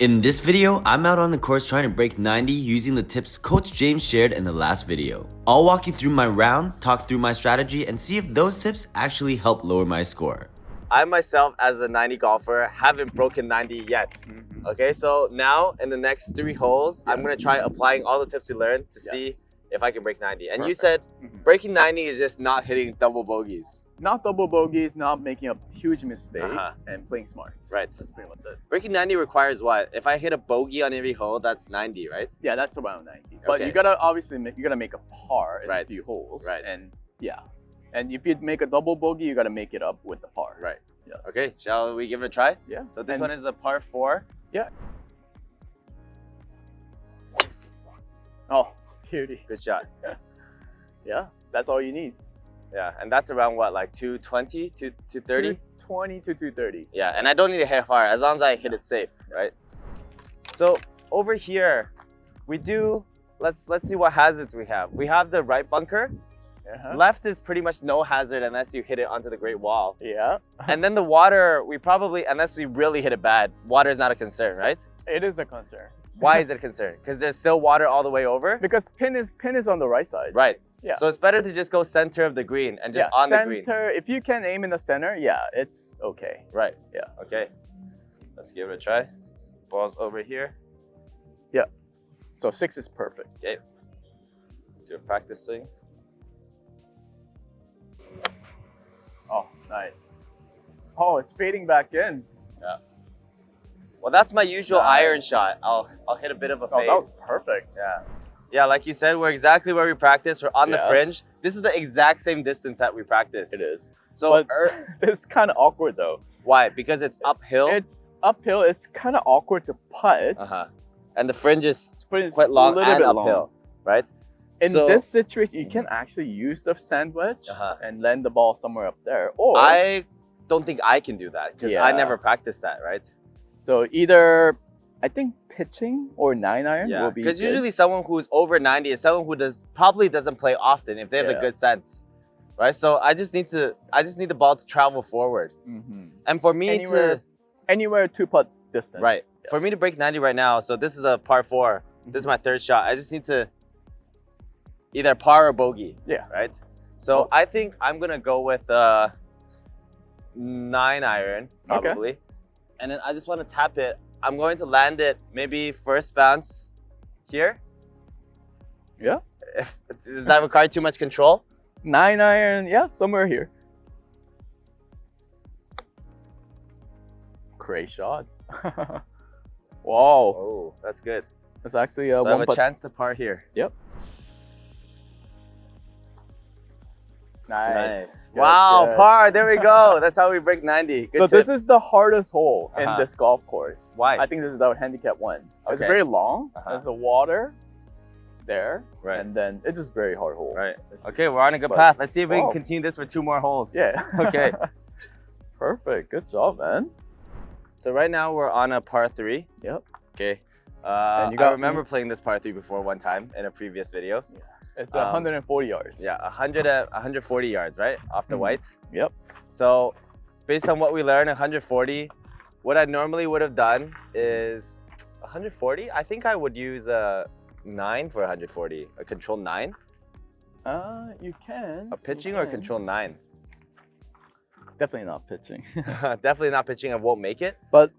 In this video, I'm out on the course trying to break 90 using the tips Coach James shared in the last video. I'll walk you through my round, talk through my strategy, and see if those tips actually help lower my score. I myself, as a 90 golfer, haven't broken 90 yet. Okay, so now in the next 3 holes, I'm gonna try applying all the tips you learned to see if I can break 90. And you said breaking 90 is just not hitting double bogeys. Not double bogeys, not making a huge mistake, and playing smart. Right. That's pretty much it. Breaking 90 requires what? If I hit a bogey on every hole, that's 90, right? Yeah, that's around 90. But Okay. you gotta obviously make a par in a few holes. Right. And yeah. And if you make a double bogey, you gotta make it up with the par. Right. Yes. Okay, shall we give it a try? Yeah. So this one is a par 4. Yeah. Oh, beauty. Good shot. Yeah, that's all you need. Yeah, and that's around what, like 220, 230? 220 to 230. Yeah, and I don't need to hit far as long as I hit it safe, right? So over here, we do, let's see what hazards we have. We have the right bunker. Left is pretty much no hazard unless you hit it onto the Great Wall. Yeah. And then the water, we probably, unless we really hit it bad, water is not a concern, right? It is a concern. Why is it a concern? Because there's still water all the way over? Because pin is on the right side. Right. Yeah. So it's better to just go center of the green and just on the green. Center, if you can aim in the center, yeah, it's okay. Right. Yeah. Okay. Let's give it a try. Ball's over here. Yeah. So 6 is perfect. Okay. Do a practice swing. Oh, nice. Oh, it's fading back in. Yeah. Well, that's my usual iron shot. I'll hit a bit of a fade. Oh, that was perfect. Yeah. Yeah, like you said, we're exactly where we practice. We're on the fringe. This is the exact same distance that we practice. It is. So it's kind of awkward though. Why? Because it's uphill? It's uphill. It's kind of awkward to putt. And the fringe is quite long and uphill, right? In this situation, you can actually use the sand wedge and land the ball somewhere up there. Or I don't think I can do that because I never practiced that, right? So either, I think pitching or 9-iron will be because usually someone who's over 90 is someone who probably doesn't play often if they have a good sense, right? So I just need the ball to travel forward, and for me anywhere to putt distance, right? Yeah. For me to break 90 right now, so this is a par 4. This is my 3rd shot. I just need to either par or bogey, right? So I think I'm gonna go with 9-iron probably, and then I just want to tap it. I'm going to land it maybe first bounce here. Yeah. Does that require too much control? 9-iron, yeah, somewhere here. Great shot. Wow. Oh, that's good. It's actually a so I have a chance to par here. Yep. Nice. Good, wow, good. Par. There we go. That's how we break 90. Good so tip. This is the hardest hole in this golf course. Why? I think this is the handicap 1. It's very long. There's the water there. Right. And then it's just very hard hole. Right. Okay, we're on a good path. Let's see if we can continue this for 2 more holes. Yeah. Okay. Perfect. Good job, man. So right now we're on a par 3. Yep. Okay. I remember playing this par 3 before one time in a previous video. Yeah. It's 140 yards. Yeah, 140 yards, right? Off the white. Yep. So based on what we learned, 140, what I normally would have done is 140. I think I would use a 9 for 140, a control 9. You can. A pitching or control 9? Definitely not pitching. Definitely not pitching. I won't make it. But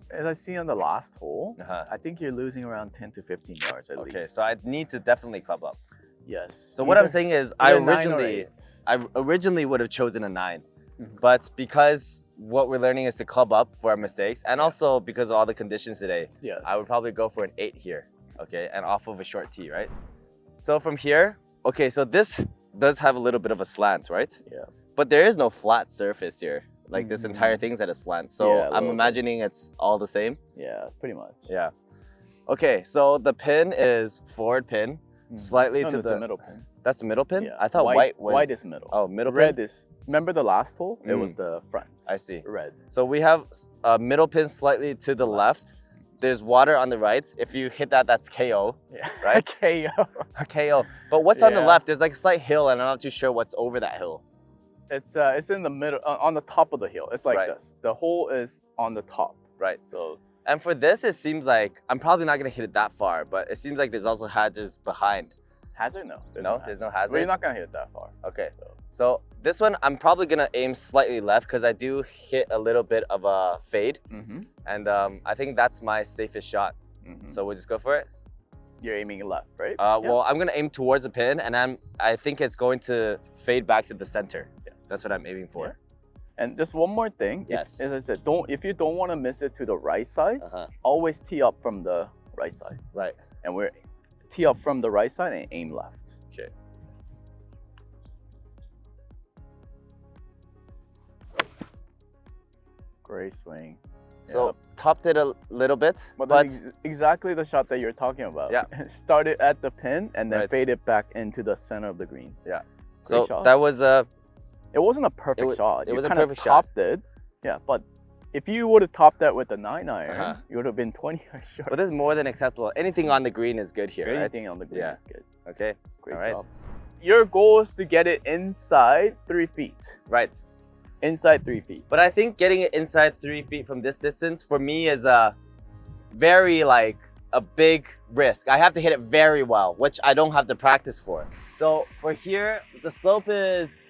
as I see on the last hole, I think you're losing around 10 to 15 yards at least. Okay, so I need to definitely club up. Yes. So what I'm saying is I originally would have chosen a 9. But because what we're learning is to club up for our mistakes, and also because of all the conditions today, I would probably go for an 8 here, okay, and off of a short tee, right? So from here, okay, so this does have a little bit of a slant, right? Yeah. But there is no flat surface here. Like this entire thing's at a slant. So I'm imagining it's all the same. Yeah, pretty much. Yeah. Okay, so the pin is forward pin, slightly to the middle pin. That's a middle pin? Yeah. I thought white was... White is middle. Oh, middle Red pin? is... Remember the last hole? It was the front. I see. Red. So we have a middle pin slightly to the left. There's water on the right. If you hit that, that's KO, right? KO. KO. But what's on the left? There's like a slight hill and I'm not too sure what's over that hill. It's in the middle, on the top of the hill. It's like this. The hole is on the top. Right. So. And for this, it seems like I'm probably not gonna hit it that far, but it seems like there's also hazards behind. Hazard? No. There's no hazard. Well, you're not gonna hit it that far. Okay. So this one, I'm probably gonna aim slightly left because I do hit a little bit of a fade, and I think that's my safest shot. So we'll just go for it. You're aiming left, right? Well, I'm gonna aim towards the pin, and I think it's going to fade back to the center. Yes. That's what I'm aiming for. Yeah. And just one more thing. Yes. As I said, if you don't want to miss it to the right side, always tee up from the right side. Right. And we're tee up from the right side and aim left. Okay. Great swing. So topped it a little bit, but exactly the shot that you're talking about. Yeah. Started at the pin and then faded back into the center of the green. Yeah. Great so shot. that was It wasn't a perfect shot. It was a kind perfect of topped it. Yeah, but if you would have topped that with a 9-iron, you would have been 20 yards short. But this is more than acceptable. Anything on the green is good here. Anything on the green is good. Okay. Great job. Your goal is to get it inside 3 feet. Right. Inside 3 feet. But I think getting it inside 3 feet from this distance for me is a very a big risk. I have to hit it very well, which I don't have the practice for. So for here, the slope is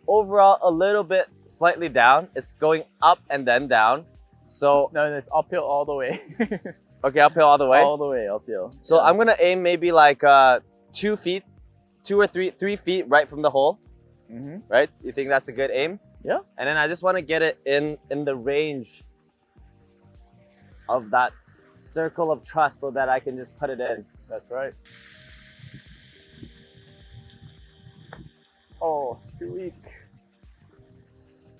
overall a little bit slightly down. It's going up and then down. So no, it's uphill all the way. Okay, uphill all the way? All the way uphill. So I'm gonna aim maybe like 2 feet, 2 or 3 feet right from the hole. Right? You think that's a good aim? Yeah. And then I just want to get it in the range of that circle of trust so that I can just put it in. That's right. Oh, it's too weak.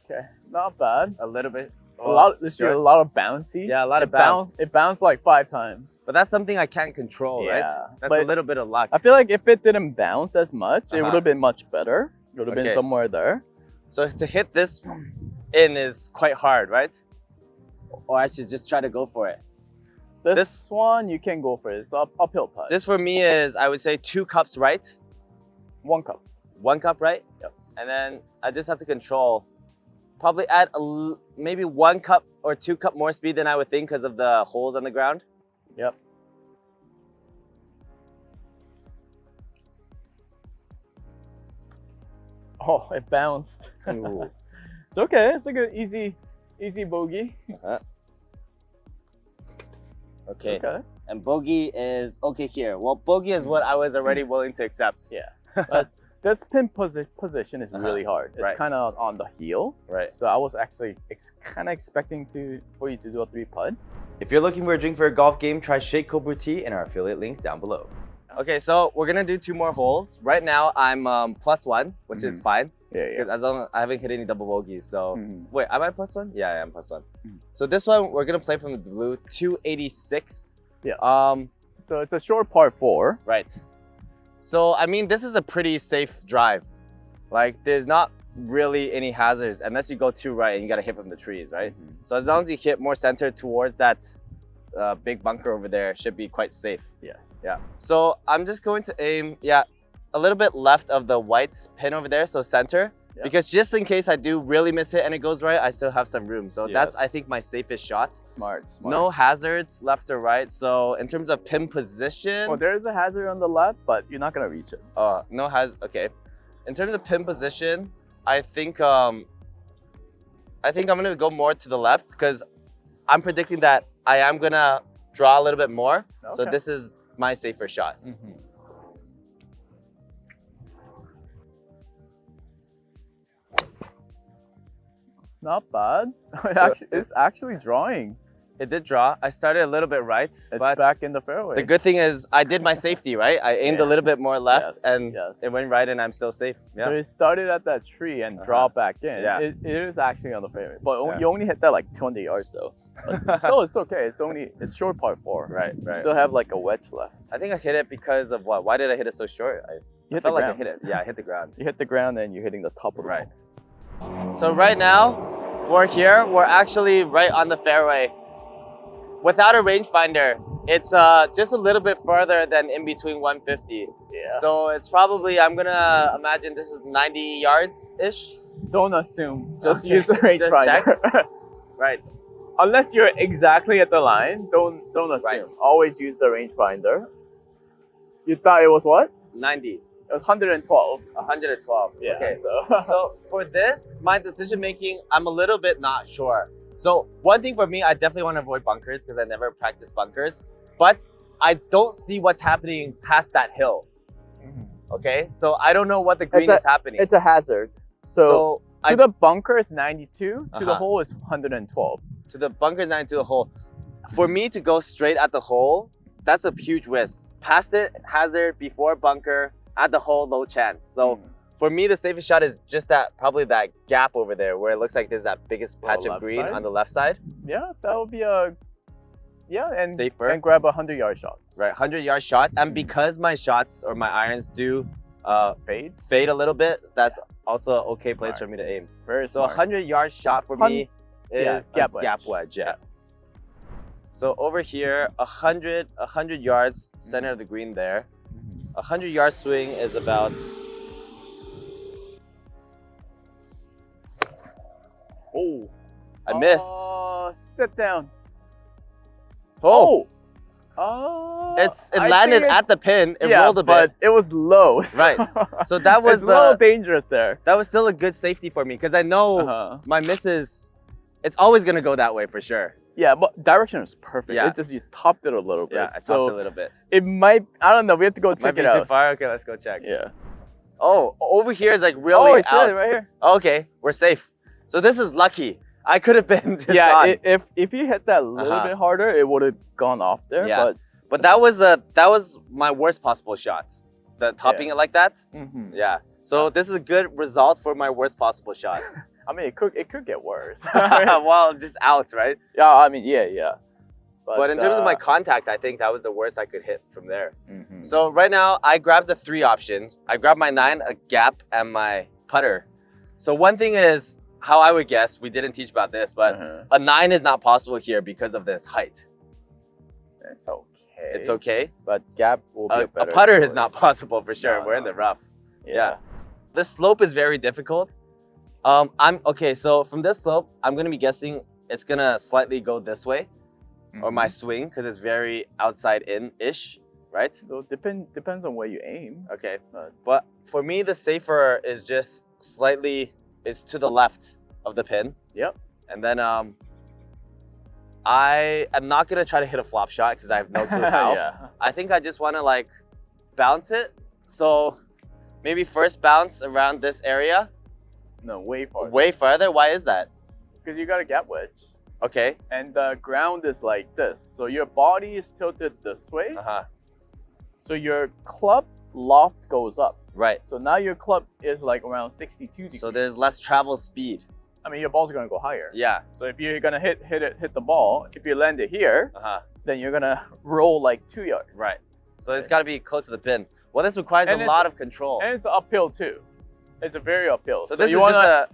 Okay, not bad. A little bit. A lot of bouncy. Yeah, a lot of bounce. It bounced like 5 times. But that's something I can't control, right? That's a little bit of luck. I feel like if it didn't bounce as much, it would have been much better. It would have been somewhere there. So to hit this in is quite hard, right? Or I should just try to go for it. This one, you can go for it. It's uphill putt. This for me is, I would say, 2 cups right. 1 cup. 1 cup right? Yep. And then I just have to control. Probably add maybe 1 cup or 2 cup more speed than I would think because of the holes on the ground. Yep. Oh, it bounced. It's okay. It's a good, easy bogey. Okay. And bogey is okay here. Well, bogey is what I was already willing to accept. Yeah. But this pin position is really hard. It's kind of on the heel. Right. So I was actually kind of expecting for you to do a 3-putt. If you're looking for a drink for a golf game, try Shake Cobra Tea in our affiliate link down below. Okay, so we're gonna do 2 more holes. Right now I'm +1, which is fine. Yeah. Because as long as I haven't hit any double bogeys, so wait, am I +1? Yeah, I am +1. So this one we're gonna play from the blue, 286. Yeah. So it's a short par 4. Right. So I mean, this is a pretty safe drive. Like, there's not really any hazards unless you go too right and you gotta hit from the trees, right? So as long as you hit more center towards that big bunker over there, should be quite safe. Yes. Yeah. So I'm just going to aim, a little bit left of the white pin over there, so center. Yeah. Because just in case I do really miss it and it goes right, I still have some room. So that's, I think, my safest shot. Smart. No hazards left or right. So in terms of pin position... Well, there is a hazard on the left, but you're not going to reach it. No hazard. Okay. In terms of pin position, I think I'm going to go more to the left because I'm predicting that I am going to draw a little bit more. Okay. So this is my safer shot. Not bad. It's actually drawing. It did draw. I started a little bit right. It's back in the fairway. The good thing is I did my safety, right? I aimed a little bit more left and it went right and I'm still safe. Yeah. So it started at that tree and dropped back in. Yeah. It is actually on the fairway. But you only hit that like 200 yards though. But still, it's okay. It's short par 4. Right. You still have like a wedge left. I think I hit it because of what? Why did I hit it so short? I felt like I hit it. Yeah, I hit the ground. You hit the ground and you're hitting the top of the right. So right now, we're here. We're actually right on the fairway. Without a rangefinder, it's just a little bit further than in between 150. Yeah. So it's probably, I'm gonna imagine this is 90 yards-ish. Don't assume. Just use a rangefinder. Right. unless you're exactly at the line, don't assume. Right. Always use the rangefinder. You thought it was what? 90. It was 112. 112. Yeah. Okay. So, So for this, my decision making, I'm a little bit not sure. So one thing for me, I definitely want to avoid bunkers because I never practice bunkers. But I don't see what's happening past that hill. Okay, so I don't know what the green is happening. It's a hazard. So to the bunker is 92. To the Uh-huh. hole is 112. To the bunkers, 9 to the hole. For me to go straight at the hole, that's a huge risk. Past it, hazard, before bunker, at the hole, low chance. So for me, the safest shot is just probably that gap over there where it looks like there's that biggest patch of green on the left side. Yeah, that would be a and safer. And grab 100-yard shots. Right, 100-yard shot. And because my shots or my irons do fade a little bit, that's also an okay place for me to aim. Very So a smart. 100-yard shot for me is gap a gap wedge. Yes. So over here, 100 yards, center of the green there. 100-yard swing is about... Oh. I missed. Sit down. Oh! It It landed at the pin. It rolled a bit. but it was low. So Right. So that was it's a little dangerous there. that was still a good safety for me because I know my misses. It's always gonna go that way for sure. Yeah, but direction was perfect. Yeah. It just you topped it a little bit. Yeah, I so topped a little bit. it might. I don't know. We have to go Might check be it too out. far. Okay, let's go check. Yeah. Oh, over here is like really it's out. right here. Okay, we're safe. So this is lucky. I could have been just gone. If you hit that a little bit harder, it would have gone off there. Yeah. But that was my worst possible shot. The topping it like that. Yeah. So this is a good result for my worst possible shot. I mean, it could get worse. Well, just out, right? Yeah, I mean, yeah. But in terms of my contact, I think that was the worst I could hit from there. So right now, I grabbed the 3 options. I grabbed my 9, a gap, and my putter. So one thing is, how I would guess, we didn't teach about this, but a 9 is not possible here because of this height. It's okay. It's okay? But gap will be A better. putter choice. is not possible for sure. No, We're in the rough. Yeah. The slope is very difficult. Okay, so from this slope, I'm gonna be guessing it's gonna slightly go this way, or my swing, because it's very outside in-ish, right? So depends on where you aim. Okay, but for me, the safer is just slightly to the left of the pin. Yep. And then I am not gonna try to hit a flop shot because I have no clue how. Yeah. I think I just want to like bounce it. So maybe first bounce around this area. No, way farther. Way further? Why is that? Because you got a gap wedge. Okay. And the ground is like this. So your body is tilted this way. So your club loft goes up. Right. So now your club is like around 62 degrees. So there's less travel speed. I mean, your ball's gonna go higher. Yeah. So if you're gonna hit the ball, if you land it here, then you're gonna roll like 2 yards. Right. So it's got to be close to the pin. Well, this requires a lot of control. And it's uphill too. It's a very uphill. So this is just a...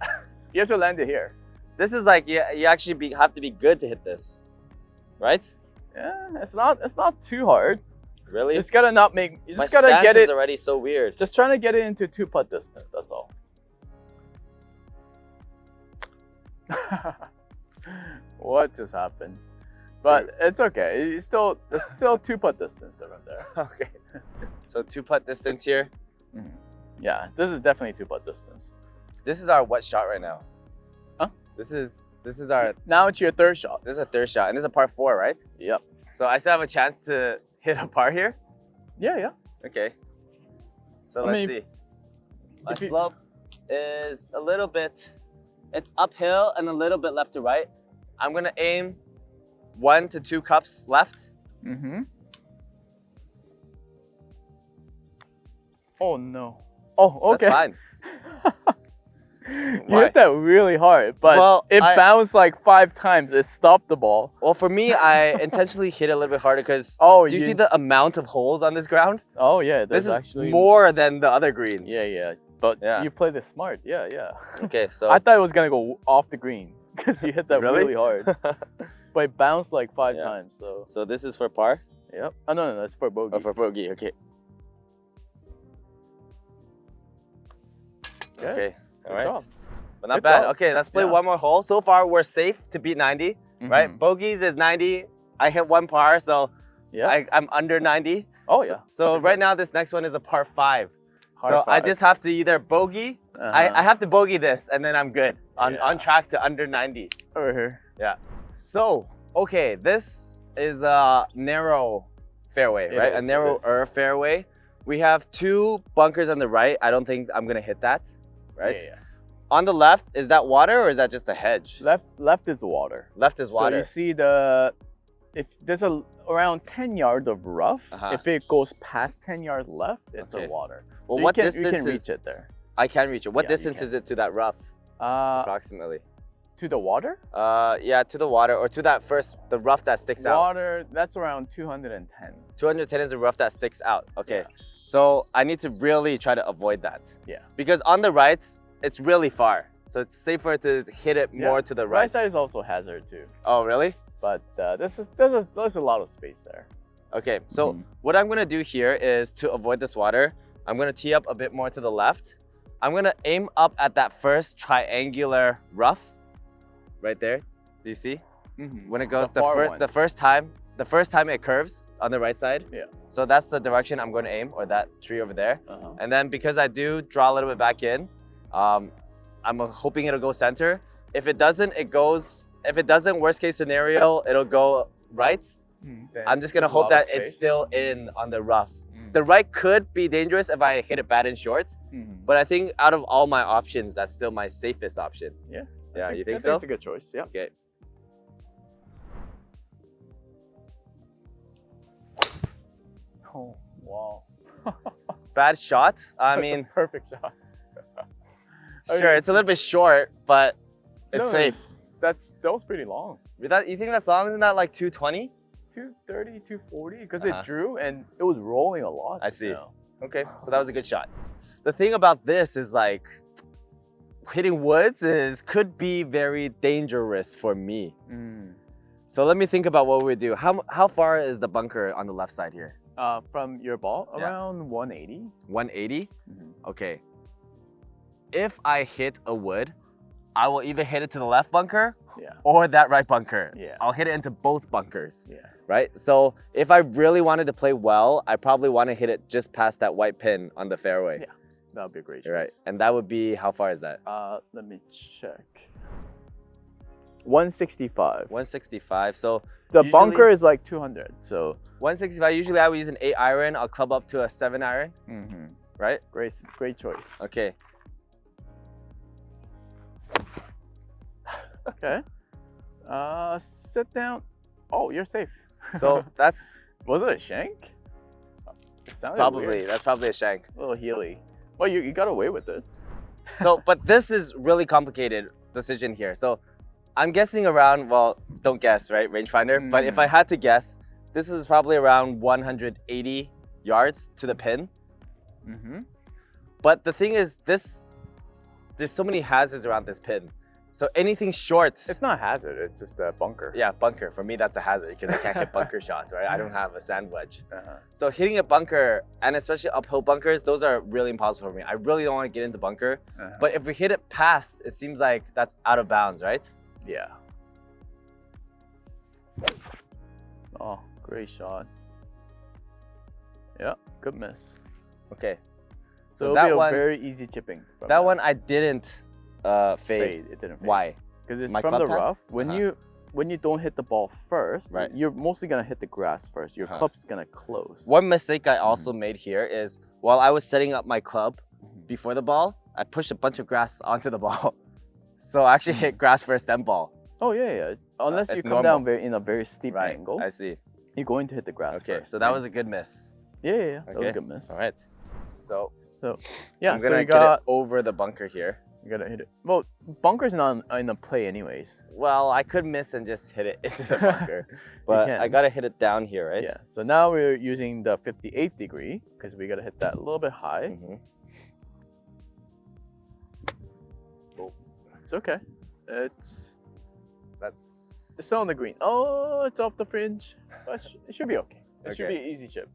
You have to land it here. This is like you actually have to be good to hit this, right? Yeah, it's not too hard. Really? You just gotta not make. You just My gotta stance get it. is already so weird. Just trying to get it into 2-putt distance. That's all. What just happened? But it's okay. It's still 2-putt distance around there. Okay. So 2-putt distance here. Yeah, this is definitely 2-putt distance. This is our what shot right now? Huh? This is our... Now it's your 3rd shot. This is a 3rd shot, and this is a par 4, right? Yep. So I still have a chance to hit a par here? Yeah. Okay. So let's see. My slope is a little bit... It's uphill and a little bit left to right. I'm going to aim 1 to 2 cups left. Oh, no. Oh, okay. That's fine. You hit that really hard, but it bounced like 5 times. It stopped the ball. Well, for me, I intentionally hit it a little bit harder because do you see the amount of holes on this ground? Oh, yeah. This is actually more than the other greens. Yeah. But you played it smart. Yeah. Okay, so... I thought it was going to go off the green because you hit that really hard. But it bounced like 5 times. So this is for par? Yep. Oh, no, that's for bogey. Oh, for bogey. Okay. Good. Okay. All right. Job. But not bad. Okay, let's play one more hole. So far, we're safe to beat 90. right? Bogeys is 90. I hit 1 par, so I'm under 90. Oh yeah. So right now this next one is a par 5. Par 5. I just have to either bogey. I have to bogey this, and then I'm good on track to under 90. Over here. Yeah. So okay, this is a narrow fairway, right? A narrower fairway. We have 2 bunkers on the right. I don't think I'm gonna hit that, right? Yeah. On the left, is that water or is that just a hedge? Left is water. Left is water. So you see if there's around 10 yards of rough, if it goes past 10 yards left, it's the water. Well, so what distance you can reach it there. I can reach it. What distance is it to that rough? Approximately. To the water? Yeah, to the water or to that the rough that sticks out. Water, that's around 210. 210 is the rough that sticks out. Okay. So I need to really try to avoid that. Yeah. Because on the right, it's really far. So it's safer to hit it more to the right. Right side is also hazard too. Oh, really? But there's a lot of space there. Okay, so what I'm gonna do here is to avoid this water, I'm gonna tee up a bit more to the left. I'm gonna aim up at that first triangular rough, right there. Do you see? When it goes the first time it curves on the right side. Yeah. So that's the direction I'm gonna aim, or that tree over there. And then because I do draw a little bit back in, I'm hoping it'll go center. If it doesn't, it goes. If it doesn't, worst case scenario, it'll go right. I'm just gonna hope that it's still in on the rough. The right could be dangerous if I hit it bad in shorts, but I think out of all my options, that's still my safest option. Yeah. Yeah, you think I so? That's a good choice. Yeah. Okay. Oh wow. Bad shot. I That's mean, a perfect shot. Sure, it's a little bit short, but it's safe. That was pretty long. You think that's long? Isn't that like 220? 230, 240, because it drew and it was rolling a lot. I see. Okay, so that was a good shot. The thing about this is like hitting woods could be very dangerous for me. So let me think about what we do. How far is the bunker on the left side here? From your ball, around 180. 180? Okay. If I hit a wood, I will either hit it to the left bunker or that right bunker. I'll hit it into both bunkers. Right? So if I really wanted to play well, I probably want to hit it just past that white pin on the fairway. Yeah, that would be a great choice. Right. And that would be, how far is that? Let me check. 165. 165. So the bunker is like 200. So 165. Usually I would use an 8 iron. I'll club up to a 7 iron. Right? Great choice. Okay. Okay. Sit down. Oh, you're safe. So that's... Was it a shank? Probably. That's probably a shank. A little heely. Well, you got away with it. So, but this is really complicated decision here. So I'm guessing around, well, don't guess, right? Rangefinder. But if I had to guess, this is probably around 180 yards to the pin. But the thing is, there's so many hazards around this pin. So anything short. It's not a hazard, it's just a bunker. Yeah, bunker. For me, that's a hazard because I can't hit bunker shots, right? I don't have a sand wedge. So hitting a bunker, and especially uphill bunkers, those are really impossible for me. I really don't want to get into bunker. But if we hit it past, it seems like that's out of bounds, right? Yeah. Oh, great shot. Yeah, good miss. Okay. So that one, very easy chipping. That one I didn't fade. It didn't fade. Why? Because it's from the rough. When you don't hit the ball first, you're mostly gonna hit the grass first. Your club's gonna close. One mistake I also made here is while I was setting up my club before the ball, I pushed a bunch of grass onto the ball. So I actually hit grass first, then ball. Oh yeah. Unless you come down in a very steep angle. I see. You're going to hit the grass first. Okay, so that was a good miss. Yeah. That was a good miss. All right. So yeah, I'm gonna get it over the bunker here. You gotta hit it. Well, bunker's not in a play anyways. Well, I could miss and just hit it into the bunker, but I gotta hit it down here, right? Yeah. So now we're using the 58 degree because we gotta hit that a little bit high. It's okay. It's still on the green. Oh, it's off the fringe. But it should be okay. It should be an easy chip.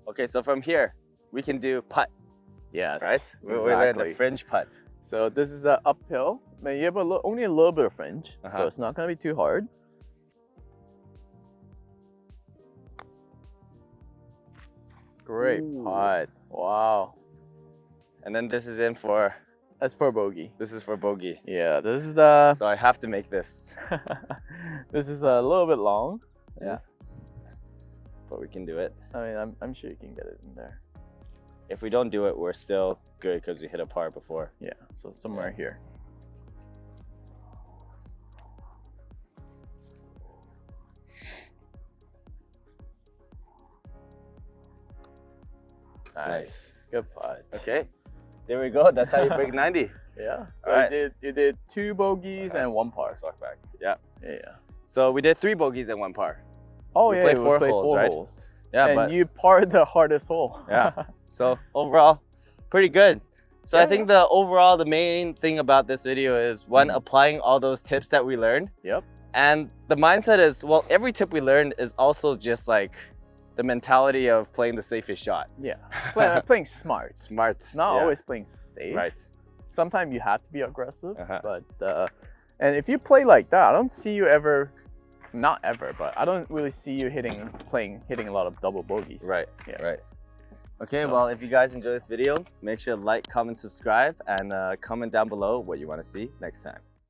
Okay, so from here we can do putt. Yes. Right? We're in the fringe putt. So this is the uphill. You have only a little bit of fringe, so it's not gonna be too hard. Great putt. Wow. And then this is in for... That's for bogey. This is for bogey. Yeah, this is the... So I have to make this. This is a little bit long. Yeah. But we can do it. I mean, I'm sure you can get it in there. If we don't do it, we're still good because we hit a par before. Yeah, so somewhere here. Nice. Good putt. Okay. There we go. That's how you break 90. Yeah. So you did 2 bogeys and 1 par. Let's walk back. Yeah. Yeah. So we did 3 bogeys and 1 par. Oh, we yeah. played We 4 played holes, 4 right? holes. Yeah, and but you parred the hardest hole. Yeah. So overall, pretty good. So I think the main thing about this video is one, applying all those tips that we learned. Yep. And the mindset is, well, every tip we learned is also just like the mentality of playing the safest shot. Yeah. Playing smart. Smart. Not always playing safe. Right. Sometimes you have to be aggressive, but and if you play like that, I don't see you ever, not ever, but I don't really see you hitting a lot of double bogeys. Right. Yeah. Right. Okay, well, if you guys enjoy this video, make sure to like, comment, subscribe, and comment down below what you want to see next time.